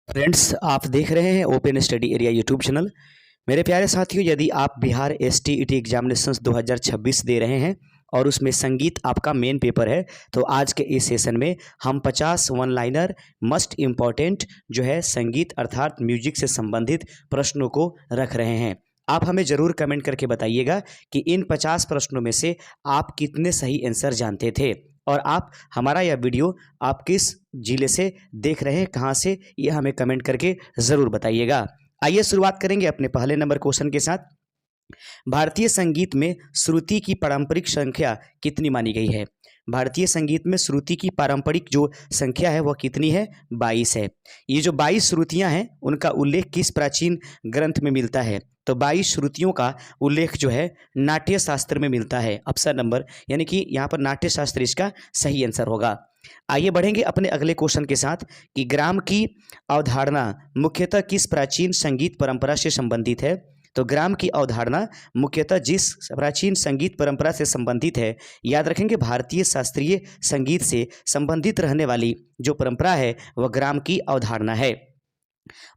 Friends, आप देख रहे हैं open study area YouTube channel. मेरे प्यारे साथियों, यदि आप बिहार एसटीईटी एग्जामिनेशंस 2026 दे रहे हैं और उसमें संगीत आपका मेन पेपर है, तो आज के इस सेशन में हम 50 वन लाइनर मस्ट इम्पॉर्टेंट जो है संगीत अर्थात म्यूजिक से संबंधित प्रश्नों को रख रहे हैं। आप हमें ज़रूर कमेंट करके बताइएगा कि इन 50 प्रश्नों में से आप कितने सही आंसर जानते थे और आप हमारा यह वीडियो आप किस जिले से देख रहे हैं, कहाँ से, ये हमें कमेंट करके ज़रूर बताइएगा। आइए शुरुआत करेंगे अपने पहले नंबर क्वेश्चन के साथ। भारतीय संगीत में श्रुति की पारंपरिक संख्या कितनी मानी गई है? भारतीय संगीत में श्रुति की पारंपरिक जो संख्या है वह कितनी है? 22 है। ये जो 22 श्रुतियां हैं उनका उल्लेख किस प्राचीन ग्रंथ में मिलता है? तो 22 श्रुतियों का उल्लेख जो है नाट्य शास्त्र में मिलता है। ऑप्शन नंबर यानी कि यहाँ पर नाट्य शास्त्र इसका सही आंसर होगा। आइए बढ़ेंगे अपने अगले क्वेश्चन के साथ कि ग्राम की अवधारणा मुख्यतः किस प्राचीन संगीत परंपरा से संबंधित है? तो ग्राम की अवधारणा मुख्यतः जिस प्राचीन संगीत परंपरा से संबंधित है, याद रखेंगे भारतीय शास्त्रीय संगीत से संबंधित रहने वाली जो परंपरा है वह ग्राम की अवधारणा है।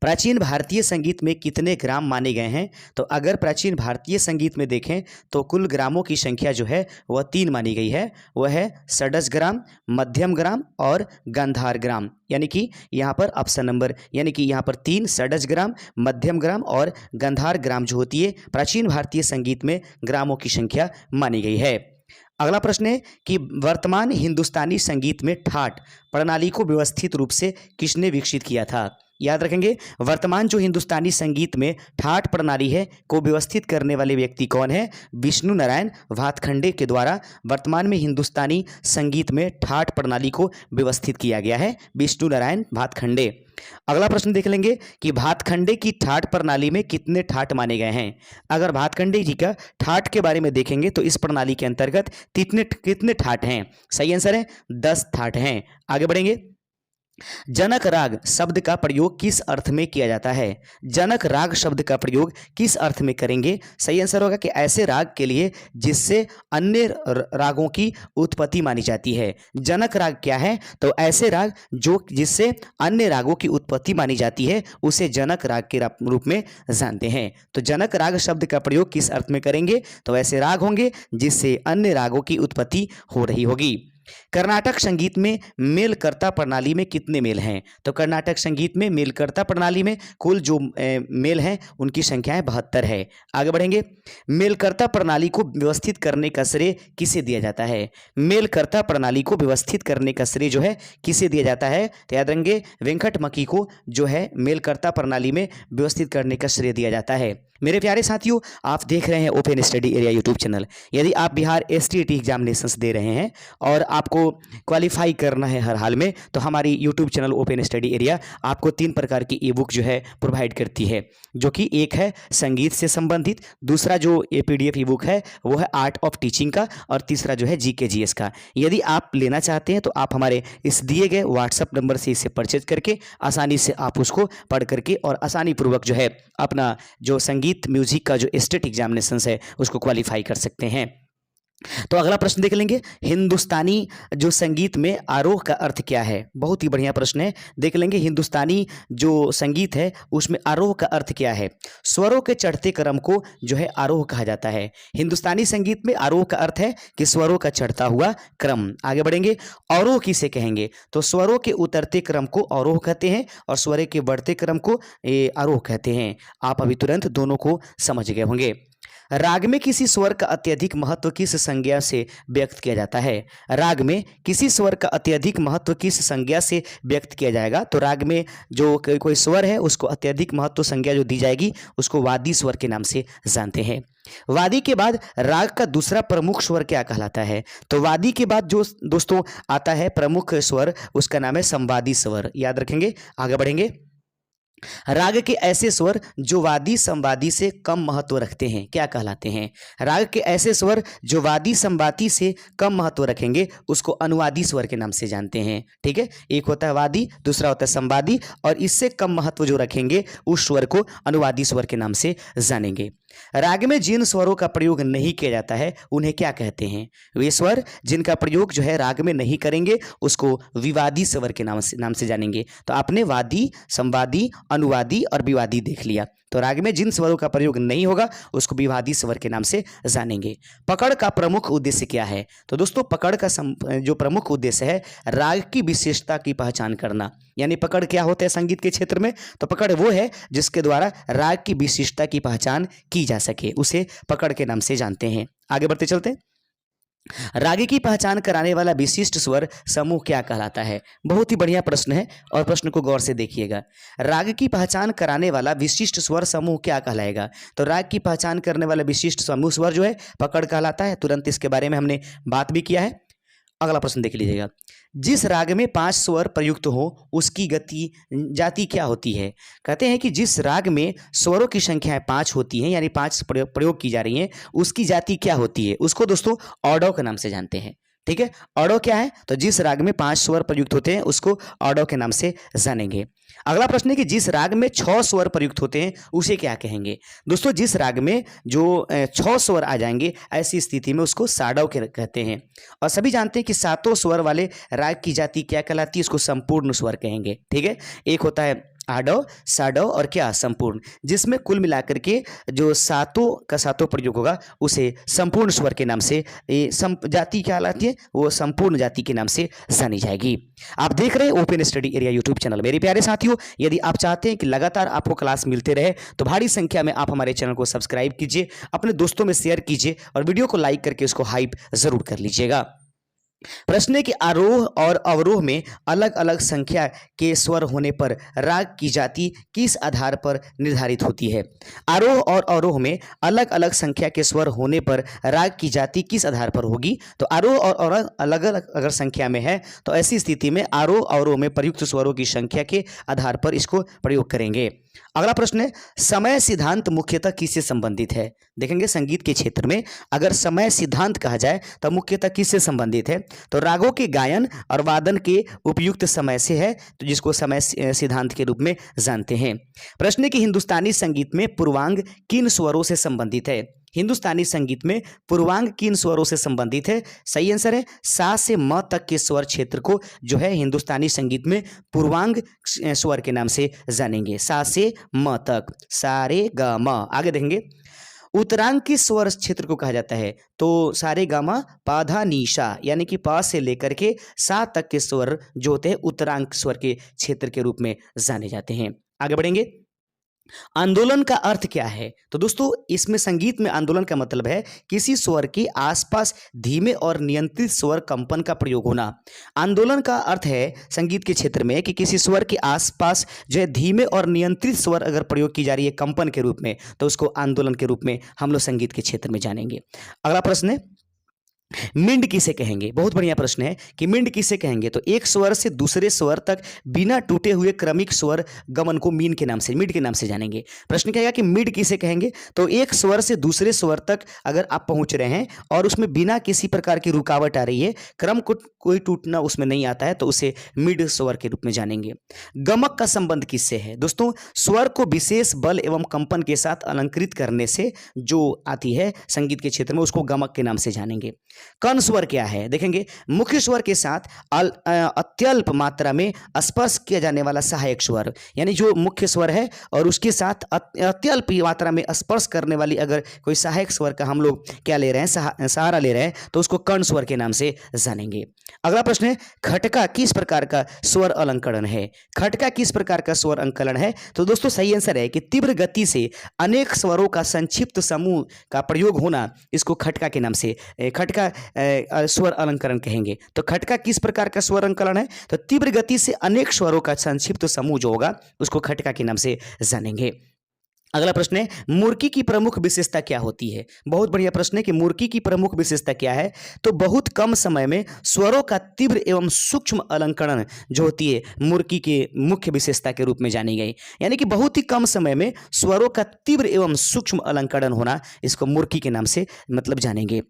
प्राचीन भारतीय संगीत में कितने ग्राम माने गए हैं? तो अगर प्राचीन भारतीय संगीत में देखें तो कुल ग्रामों की संख्या जो है वह 3 मानी गई है। वह है षडज ग्राम, मध्यम ग्राम और गांधार ग्राम। यानी कि यहाँ पर ऑप्शन नंबर यानी कि यहाँ पर 3 षडज ग्राम, मध्यम ग्राम और गांधार ग्राम जो होती है प्राचीन भारतीय संगीत में ग्रामों की संख्या मानी गई है। अगला प्रश्न है कि वर्तमान हिंदुस्तानी संगीत में ठाट प्रणाली को व्यवस्थित रूप से किसने विकसित किया था? याद रखेंगे वर्तमान जो हिंदुस्तानी संगीत में ठाट प्रणाली है को व्यवस्थित करने वाले व्यक्ति कौन है? विष्णु नारायण भातखंडे के द्वारा वर्तमान में हिंदुस्तानी संगीत में ठाट प्रणाली को व्यवस्थित किया गया है, विष्णु नारायण भातखंडे। अगला प्रश्न देख लेंगे कि भातखंडे की ठाट प्रणाली में कितने ठाट माने गए हैं? अगर भातखंडे जी का ठाट के बारे में देखेंगे तो इस प्रणाली के अंतर्गत कितने ठाट हैं? सही आंसर है 10 ठाट हैं। आगे बढ़ेंगे। जनक राग शब्द का प्रयोग किस अर्थ में किया जाता है? जनक राग शब्द का प्रयोग किस अर्थ में करेंगे? सही आंसर होगा कि ऐसे राग के लिए जिससे अन्य रागों की उत्पत्ति मानी जाती है। जनक राग क्या है? तो ऐसे राग जो जिससे अन्य रागों की उत्पत्ति मानी जाती है उसे जनक राग के रूप में जानते हैं। तो जनक राग शब्द का प्रयोग किस अर्थ में करेंगे? तो ऐसे राग होंगे जिससे अन्य रागों की उत्पत्ति हो रही होगी। कर्नाटक संगीत में मेलकर्ता प्रणाली में कितने मेल हैं? तो कर्नाटक संगीत में मेलकर्ता प्रणाली में कुल जो मेल हैं उनकी संख्या 72 है। आगे बढ़ेंगे। मेलकर्ता प्रणाली को व्यवस्थित करने का श्रेय किसे दिया जाता है? मेलकर्ता प्रणाली को व्यवस्थित करने का श्रेय जो है किसे दिया जाता है? तो याद रखेंगे वेंकटमकी को जो है मेलकर्ता प्रणाली में व्यवस्थित करने का श्रेय दिया जाता है। मेरे प्यारे साथियों, आप देख रहे हैं open study area YouTube channel. यदि आप बिहार एसटीईटी एग्जामिनेशंस दे रहे हैं और आपको क्वालिफाई करना है हर हाल में, तो हमारी YouTube channel open study area आपको 3 प्रकार की ई बुक जो है प्रोवाइड करती है, जो कि एक है संगीत से संबंधित, दूसरा जो PDF ई बुक है वो है आर्ट ऑफ टीचिंग का और तीसरा जो है GK GS का। यदि आप लेना चाहते हैं तो आप हमारे इस दिए गए व्हाट्सएप नंबर से इसे परचेज करके आसानी से आप उसको पढ़ करके और आसानी पूर्वक जो है अपना जो संगीत म्यूजिक का जो स्टेट एग्जामिनेशन है उसको क्वालिफाई कर सकते हैं। तो अगला प्रश्न देख लेंगे। हिंदुस्तानी जो संगीत में आरोह का अर्थ क्या है? बहुत ही बढ़िया प्रश्न है। देख लेंगे हिंदुस्तानी जो संगीत है उसमें आरोह का अर्थ क्या है? स्वरों के चढ़ते क्रम को जो है आरोह कहा जाता है। हिंदुस्तानी संगीत में आरोह का अर्थ है कि स्वरों का चढ़ता हुआ क्रम। आगे बढ़ेंगे। अवरोह किसे कहेंगे? तो स्वरों के उतरते क्रम को अवरोह कहते हैं और स्वरों के बढ़ते क्रम को आरोह कहते हैं। आप अभी तुरंत दोनों को समझ गए होंगे। राग में किसी स्वर का अत्यधिक महत्व किस संज्ञा से व्यक्त किया जाता है? राग में किसी स्वर का अत्यधिक महत्व किस संज्ञा से व्यक्त किया जाएगा? तो राग में जो कोई स्वर है उसको अत्यधिक महत्व संज्ञा जो दी जाएगी उसको वादी स्वर के नाम से जानते हैं। वादी के बाद राग का दूसरा प्रमुख स्वर क्या कहलाता है? तो वादी के बाद जो दोस्तों आता है प्रमुख स्वर उसका नाम है संवादी स्वर। याद रखेंगे। आगे बढ़ेंगे। राग के ऐसे स्वर जो वादी संवादी से कम महत्व रखते हैं क्या कहलाते हैं? राग के ऐसे स्वर जो वादी संवादी से कम महत्व रखेंगे उसको अनुवादी स्वर के नाम से जानते हैं। ठीक है, एक होता है वादी, दूसरा होता है संवादी और इससे कम महत्व जो रखेंगे उस स्वर को अनुवादी स्वर के नाम से जानेंगे। राग में जिन स्वरों का प्रयोग नहीं किया जाता है उन्हें क्या कहते हैं? वे स्वर जिनका प्रयोग जो है राग में नहीं करेंगे उसको विवादी स्वर के नाम से जानेंगे। तो आपने वादी, संवादी, अनुवादी और विवादी देख लिया। तो राग में जिन स्वरों का प्रयोग नहीं होगा उसको विवादी स्वर के नाम से जानेंगे। पकड़ का प्रमुख उद्देश्य क्या है? तो दोस्तों पकड़ का जो प्रमुख उद्देश्य है राग की विशेषता की पहचान करना। यानी पकड़ क्या होता है संगीत के क्षेत्र में? तो पकड़ वो है जिसके द्वारा राग की विशिष्टता की पहचान की जा सके, उसे पकड़ के नाम से जानते हैं। आगे बढ़ते चलते हैं। राग की पहचान कराने वाला विशिष्ट स्वर समूह क्या कहलाता है? बहुत ही बढ़िया प्रश्न है और प्रश्न को गौर से देखिएगा। राग की पहचान कराने वाला विशिष्ट स्वर समूह क्या कहलाएगा? तो राग की पहचान करने वाला विशिष्ट समूह स्वर जो है पकड़ कहलाता है। तुरंत इसके बारे में हमने बात भी किया है। अगला प्रश्न देख लीजिएगा। जिस राग में 5 स्वर प्रयुक्त हो उसकी गति जाति क्या होती है? कहते हैं कि जिस राग में स्वरों की संख्याएं 5 होती हैं, यानी 5 प्रयोग की जा रही हैं, उसकी जाति क्या होती है? उसको दोस्तों ऑडो के नाम से जानते हैं। ठीक है, ऑडो क्या है? तो जिस राग में 5 स्वर प्रयुक्त होते हैं उसको ऑडो के नाम से जानेंगे। अगला प्रश्न है कि जिस राग में 6 स्वर प्रयुक्त होते हैं उसे क्या कहेंगे? दोस्तों जिस राग में जो 6 स्वर आ जाएंगे ऐसी स्थिति में उसको साडव कहते हैं। और सभी जानते हैं कि 7 स्वर वाले राग की जाति क्या कहलाती है? उसको संपूर्ण स्वर कहेंगे। ठीक है, एक होता है आडव, साडव और क्या संपूर्ण, जिसमें कुल मिलाकर के जो 7 प्रयोग होगा उसे संपूर्ण स्वर के नाम से जाति क्या कहलाती है? वो संपूर्ण जाति के नाम से जानी जाएगी। आप देख रहे हैं open study area YouTube channel. मेरे प्यारे साथियों, यदि आप चाहते हैं कि लगातार आपको क्लास मिलते रहे तो भारी संख्या में आप हमारे चैनल को सब्सक्राइब कीजिए, अपने दोस्तों में शेयर कीजिए और वीडियो को लाइक करके उसको हाइप जरूर कर लीजिएगा। प्रश्न है कि आरोह और अवरोह में अलग अलग संख्या के स्वर होने पर राग की जाति किस आधार पर निर्धारित होती है? आरोह और अवरोह में अलग अलग संख्या के स्वर होने पर राग की जाति किस आधार पर होगी? तो आरोह और अवरोह अलग अलग अगर संख्या में है तो ऐसी स्थिति में आरोह अवरोह में प्रयुक्त स्वरों की संख्या के आधार पर इसको प्रयोग करेंगे। अगला प्रश्न है समय सिद्धांत मुख्यतः किससे संबंधित है? देखेंगे संगीत के क्षेत्र में अगर समय सिद्धांत कहा जाए तो मुख्यतः किससे संबंधित है? तो रागों के गायन और वादन के उपयुक्त समय से है, तो जिसको समय सिद्धांत के रूप में जानते हैं। प्रश्न है कि हिंदुस्तानी संगीत में पूर्वांग किन स्वरों से संबंधित है? हिंदुस्तानी संगीत में पूर्वांग किन स्वरों से संबंधित है? सही आंसर है सा से म तक के स्वर क्षेत्र को जो है हिंदुस्तानी संगीत में पूर्वांग स्वर के नाम से जानेंगे। सा से म तक, सा रे ग म। आगे देखेंगे उत्तरांग किस स्वर क्षेत्र को कहा जाता है? तो सारे गामा पा धा नी सा, यानी कि पा से लेकर के सा तक के स्वर जो होते हैं उत्तरांग स्वर के क्षेत्र के रूप में जाने जाते हैं। आगे बढ़ेंगे। आंदोलन का अर्थ क्या है? तो दोस्तों इसमें संगीत में आंदोलन का मतलब है किसी स्वर के आसपास धीमे और नियंत्रित स्वर कंपन का प्रयोग होना। आंदोलन का अर्थ है संगीत के क्षेत्र में कि किसी स्वर के आसपास जो है धीमे और नियंत्रित स्वर अगर प्रयोग की जा रही है कंपन के रूप में तो उसको आंदोलन के रूप में हम लोग संगीत के क्षेत्र में जानेंगे। अगला प्रश्न है मिंड किसे कहेंगे? बहुत बढ़िया प्रश्न है कि मिंड किसे कहेंगे? तो एक स्वर से दूसरे स्वर तक बिना टूटे हुए क्रमिक स्वर गमन को मीन के नाम से, मिड के नाम से जानेंगे। प्रश्न क्या है कि मिड किसे कहेंगे? तो एक स्वर से दूसरे स्वर तक अगर आप पहुंच रहे हैं और उसमें बिना किसी प्रकार की रुकावट आ रही है, क्रम को कोई टूटना उसमें नहीं आता है, तो उसे मिड स्वर के रूप में जानेंगे। गमक का संबंध किससे है? दोस्तों स्वर को विशेष बल एवं कंपन के साथ अलंकृत करने से जो आती है संगीत के क्षेत्र में उसको गमक के नाम से जानेंगे। कर्ण स्वर क्या है? देखेंगे मुख्य स्वर के साथ अत्यल्प मात्रा में स्पर्श किया जाने वाला सहायक स्वर, यानी जो मुख्य स्वर है और उसके साथ अत्यल्प मात्रा में स्पर्श करने वाली अगर कोई सहायक स्वर का हम लोग क्या ले रहे हैं, सहारा ले रहे हैं, तो उसको कर्ण स्वर के नाम से जानेंगे। अगला प्रश्न है खटका किस प्रकार का स्वर अलंकरण है? खटका किस प्रकार का स्वर अंकलन है? तो दोस्तों सही आंसर है कि तीव्र गति से अनेक स्वरों का संक्षिप्त समूह का प्रयोग होना, इसको खटका के नाम से खटका स्वर अलंकरण कहेंगे। तो खटका किस प्रकार का स्वर अंकलन है? तो तीव्र गति से अनेक स्वरों का संक्षिप्त समूह जो होगा उसको खटका के नाम से जानेंगे। अगला प्रश्न है मुर्की की प्रमुख विशेषता क्या होती है? बहुत बढ़िया प्रश्न है कि मुर्की की प्रमुख विशेषता क्या है? तो बहुत कम समय में स्वरों का तीव्र एवं सूक्ष्म अलंकरण जो होती है मुर्की के मुख्य विशेषता के रूप में जानी गई, यानी कि बहुत ही कम समय में स्वरों का तीव्र एवं सूक्ष्म अलंकरण होना, इसको मुर्की के नाम से मतलब जानेंगे।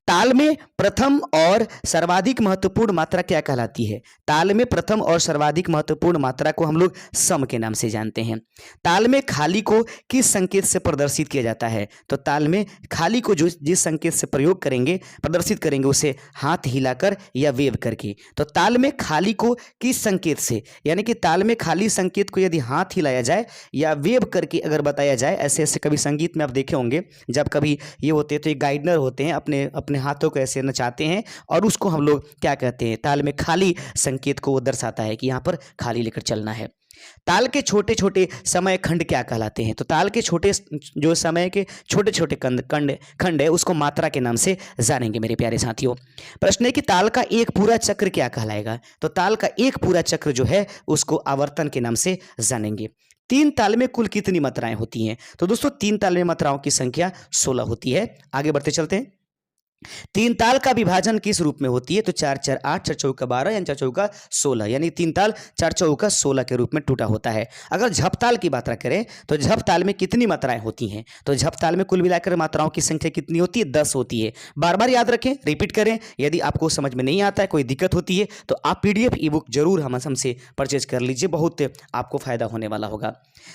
ताल में प्रथम और सर्वाधिक महत्वपूर्ण मात्रा क्या कहलाती है? ताल में प्रथम और सर्वाधिक महत्वपूर्ण मात्रा को हम लोग सम के नाम से जानते हैं। ताल में खाली को किस संकेत से प्रदर्शित किया जाता है? तो ताल में खाली को जो जिस संकेत से प्रयोग करेंगे, प्रदर्शित करेंगे, उसे हाथ हिलाकर या वेव करके। तो ताल में खाली को किस संकेत से, यानी कि ताल में खाली संकेत को यदि हाथ हिलाया जाए या वेव करके अगर बताया जाए, ऐसे ऐसे कभी संगीत में आप देखे होंगे, जब कभी ये होते हैं तो ये गाइडनर होते हैं, अपने अपने हाथों को ऐसे नचाते हैं और उसको हम लोग क्या कहते हैं, ताल में खाली संकेत को वो दर्शाता है कि यहाँ पर खाली लेकर चलना है। ताल के छोटे छोटे समय खंड क्या कहलाते हैं? तो ताल के छोटे जो समय के छोटे छोटे खंड है उसको मात्रा के नाम से जानेंगे मेरे प्यारे साथियों। प्रश्न है कि ताल का एक पूरा चक्र क्या कहलाएगा? तो ताल का एक पूरा चक्र जो है उसको आवर्तन के नाम से जानेंगे। तीन ताल में कुल कितनी मात्राएं होती हैं? तो दोस्तों तीन ताल में मात्राओं की संख्या 16 होती है। आगे बढ़ते चलते हैं। तीन ताल का विभाजन किस रूप में होती है? तो 4 4 8, 4 चौका 12 यानी 4 चौका 16, यानी तीन ताल 4 चौका 16 के रूप में टूटा होता है। अगर झपताल की बात करें तो झपताल में कितनी मात्राएं होती हैं? तो झपताल में कुल मिलाकर मात्राओं की संख्या कितनी होती है? 10 होती है। बार बार याद रखें, रिपीट करें। यदि आपको समझ में नहीं आता है, कोई दिक्कत होती है, तो आप PDF ई बुक जरूर हमसे परचेज कर लीजिए, बहुत आपको फायदा होने वाला होगा।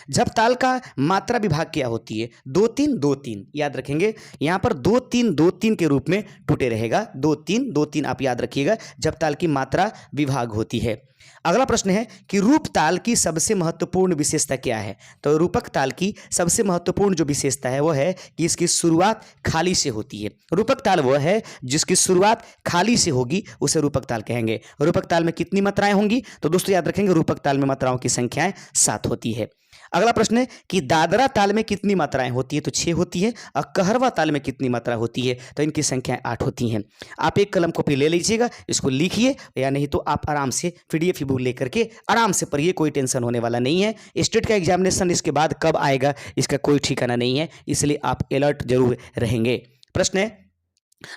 झपताल का मात्रा विभाग क्या होती है? 2 3 2 3, याद रखेंगे। यहां पर 2 3 2 3 के रूप में टूटे रहेगा। 2 3 2 3 आप याद रखिएगा, झपताल की मात्रा विभाग होती है। अगला प्रश्न है कि रूपक ताल की सबसे महत्वपूर्ण विशेषता क्या है? तो रूपक ताल की सबसे महत्वपूर्ण जो विशेषता है वो है कि इसकी शुरुआत खाली से होती है। रूपक ताल वो है जिसकी शुरुआत खाली से होगी, उसे रूपक ताल कहेंगे। रूपक ताल में कितनी मात्राएं होंगी? तो दोस्तों याद रखेंगे, रूपक ताल में मात्राओं की संख्याएं 7 होती है। अगला प्रश्न है कि दादरा ताल में कितनी मात्राएं होती है? तो 6 होती है। और कहरवा ताल में कितनी मात्रा होती है? तो इनकी संख्याएं 8 होती हैं। आप एक कलम कॉपी ले लीजिएगा, इसको लिखिए, या नहीं तो आप आराम से PDF बुक लेकर के आराम से पढ़िए, कोई टेंशन होने वाला नहीं है। स्टेट का एग्जामिनेशन इसके बाद कब आएगा इसका कोई ठिकाना नहीं है, इसलिए आप अलर्ट जरूर रहेंगे। प्रश्न है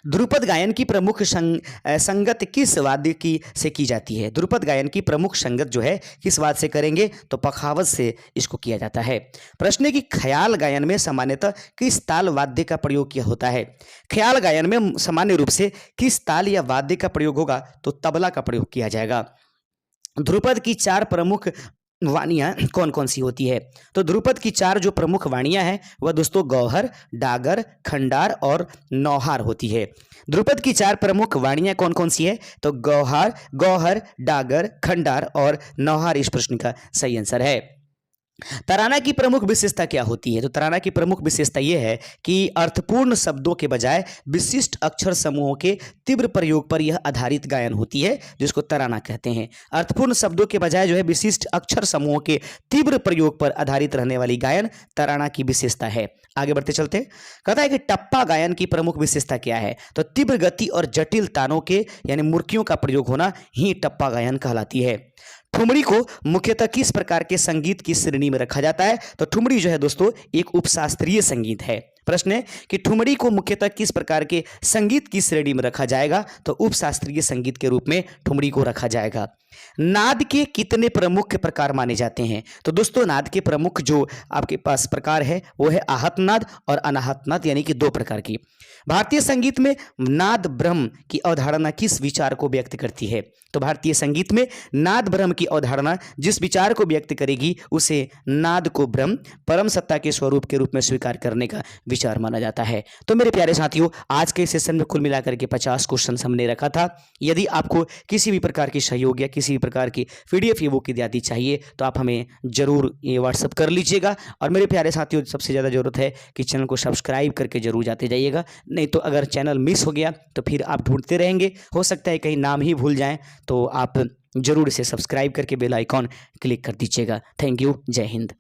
ध्रुपद गायन की प्रमुख संगत किस वाद्य की से की जाती है? ध्रुपद गायन की प्रमुख संगत जो है किस वाद्य से करेंगे? तो पखावज से इसको किया जाता है। प्रश्न है कि ख्याल गायन में सामान्यतः किस ताल वाद्य का प्रयोग किया होता है? ख्याल गायन में सामान्य रूप से किस ताल या वाद्य का प्रयोग होगा? तो तबला का प्रयोग किया जाएगा। ध्रुपद की 4 प्रमुख वाणियां कौन कौन सी होती है? तो ध्रुपद की 4 जो प्रमुख वाणियां हैं वह दोस्तों गौहर, डागर, खंडार और नौहार होती है। ध्रुपद की 4 प्रमुख वाणियां कौन कौन सी है? तो गौहर, डागर, खंडार और नौहार इस प्रश्न का सही आंसर है। तराना की प्रमुख विशेषता क्या होती है? तो तराना की प्रमुख विशेषता यह है कि अर्थपूर्ण शब्दों के बजाय विशिष्ट अक्षर समूहों के तीव्र प्रयोग पर यह आधारित गायन होती है, जिसको तराना कहते हैं। अर्थपूर्ण शब्दों के बजाय जो है विशिष्ट अक्षर समूहों के तीव्र प्रयोग पर आधारित रहने वाली गायन तराना की विशेषता है। आगे बढ़ते चलते हैं। कहता है कि टप्पा गायन की प्रमुख विशेषता क्या है? तो तीव्र गति और जटिल तानों के यानी मुर्कियों का प्रयोग होना ही टप्पा गायन कहलाती है। ठुमरी को मुख्यतः किस प्रकार के संगीत की श्रेणी में रखा जाता है? तो ठुमरी जो है दोस्तों एक उपशास्त्रीय संगीत है। प्रश्न है कि ठुमरी को मुख्यतः किस प्रकार के संगीत की श्रेणी में रखा जाएगा? तो उपशास्त्रीय संगीत के रूप में ठुमरी को रखा जाएगा। नाद के कितने प्रमुख प्रकार माने जाते हैं? तो दोस्तों नाद के प्रमुख जो आपके पास प्रकार है वो है आहत नाद और अनाहत नाद, यानी कि 2 प्रकार की। भारतीय संगीत में नाद ब्रह्म की अवधारणा किस विचार को व्यक्त करती है? तो भारतीय संगीत में नाद ब्रह्म की अवधारणा जिस विचार को व्यक्त करेगी उसे नाद को ब्रह्म परम सत्ता के स्वरूप के रूप में स्वीकार करने का विचार माना जाता है। तो मेरे प्यारे साथियों, आज के सेशन में कुल मिलाकर के 50 क्वेश्चन हमने रखा था। यदि आपको किसी भी प्रकार की सहयोग या किसी भी प्रकार की PDF ई बुक इत्यादि चाहिए तो आप हमें जरूर ये व्हाट्सअप कर लीजिएगा। और मेरे प्यारे साथियों, सबसे ज़्यादा जरूरत है कि चैनल को सब्सक्राइब करके जरूर जाते जाइएगा, नहीं तो अगर चैनल मिस हो गया तो फिर आप ढूंढते रहेंगे, हो सकता है कहीं नाम ही भूल जाएं, तो आप जरूर इसे सब्सक्राइब करके बेल आइकॉन क्लिक कर दीजिएगा। Thank you. जय हिंद।